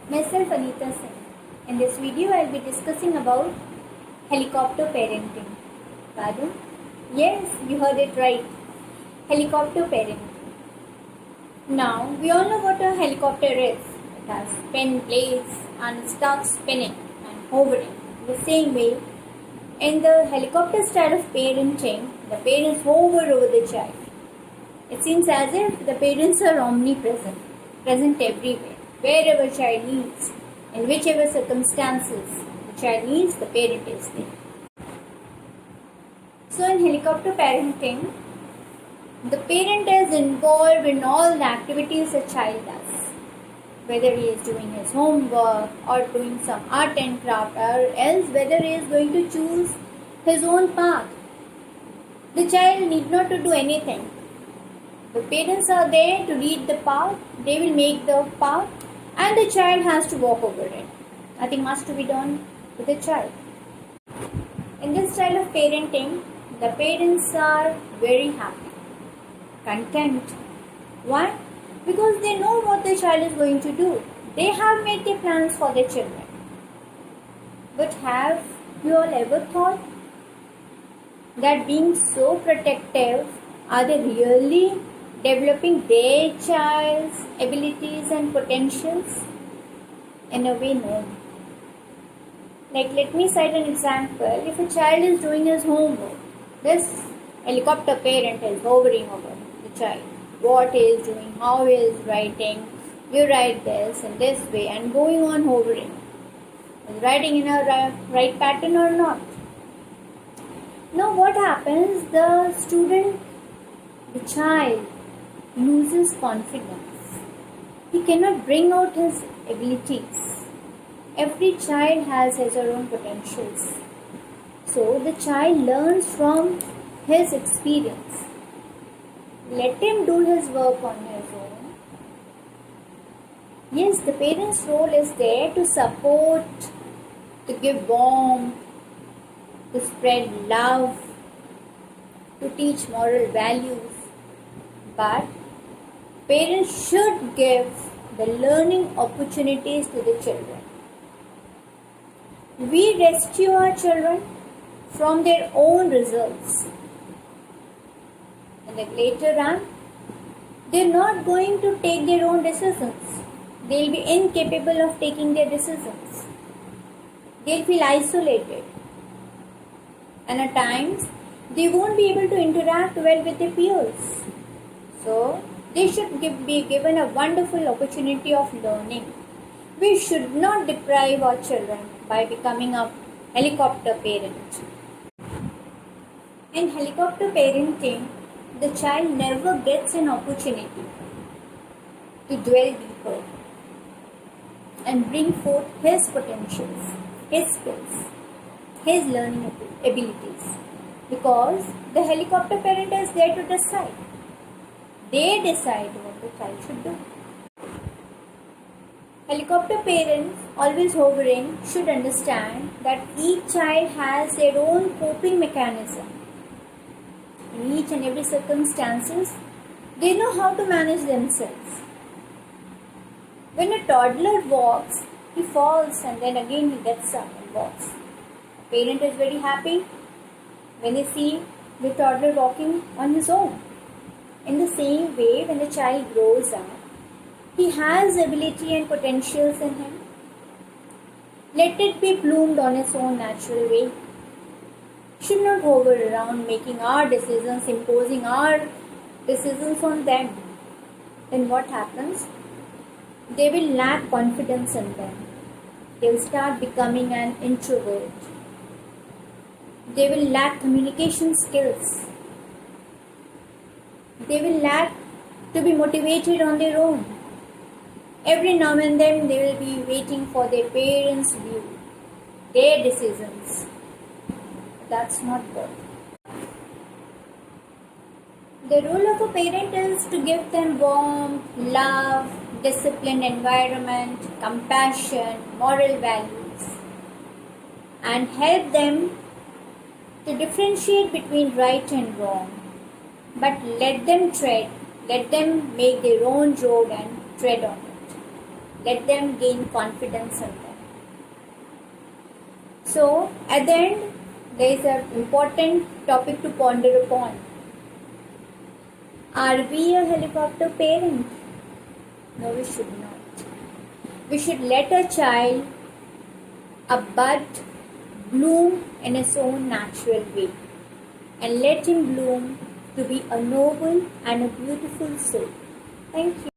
Myself Anita Singh. In this video, I'll be discussing about helicopter parenting. Pardon? Yes, you heard it right. Helicopter parenting. Now, we all know what a helicopter is. It has spin blades and starts spinning and hovering. The same way, in the helicopter style of parenting, the parents hover over the child. It seems as if the parents are omnipresent, present everywhere, wherever child needs, in whichever circumstances the child needs, the parent is there. So in helicopter parenting, the parent is involved in all the activities a child does, whether he is doing his homework or doing some art and craft, or else whether he is going to choose his own path. The child need not to do anything. The parents are there to lead the path, they will make the path, and the child has to walk over it. Nothing must to be done with the child. In this style of parenting, the parents are very happy, content. Why? Because they know what the child is going to do. They have made their plans for their children. But have you all ever thought that being so protective, are they really developing their child's abilities and potentials? In a way, no. Like, let me cite an example. If a child is doing his homework, this helicopter parent is hovering over the child. What he is doing, how he is writing, you write this in this way, and going on hovering. Is writing in a right pattern or not? Now what happens? The student, the child, loses confidence. He cannot bring out his abilities. Every child has his or own potentials. So the child learns from his experience. Let him do his work on his own. Yes, the parent's role is there to support, to give warmth, to spread love, to teach moral values. But parents should give the learning opportunities to the children. We rescue our children from their own results. In the later run, they are not going to take their own decisions. They will be incapable of taking their decisions. They will feel isolated. And at times, they won't be able to interact well with their peers. So, they should be given a wonderful opportunity of learning. We should not deprive our children by becoming a helicopter parent. In helicopter parenting, the child never gets an opportunity to dwell deeper and bring forth his potentials, his skills, his learning abilities, because the helicopter parent is there to decide. They decide what the child should do. Helicopter parents, always hovering, should understand that each child has their own coping mechanism. In each and every circumstances, they know how to manage themselves. When a toddler walks, he falls and then again he gets up and walks. The parent is very happy when they see the toddler walking on his own. In the same way, when the child grows up, he has ability and potentials in him. Let it be bloomed on its own natural way. Should not hover around making our decisions, imposing our decisions on them. Then what happens? They will lack confidence in them. They will start becoming an introvert. They will lack communication skills. They will lack to be motivated on their own. Every now and then they will be waiting for their parents' view, their decisions. That's not good. The role of a parent is to give them warmth, love, disciplined environment, compassion, moral values, and help them to differentiate between right and wrong. But let them make their own road and tread on it. let them gain confidence in them. So at the end, there is an important topic to ponder upon. Are we a helicopter parent? No, we should not. We should let a child, a bud, bloom in its own natural way, and let him bloom to be a noble and a beautiful soul. Thank you.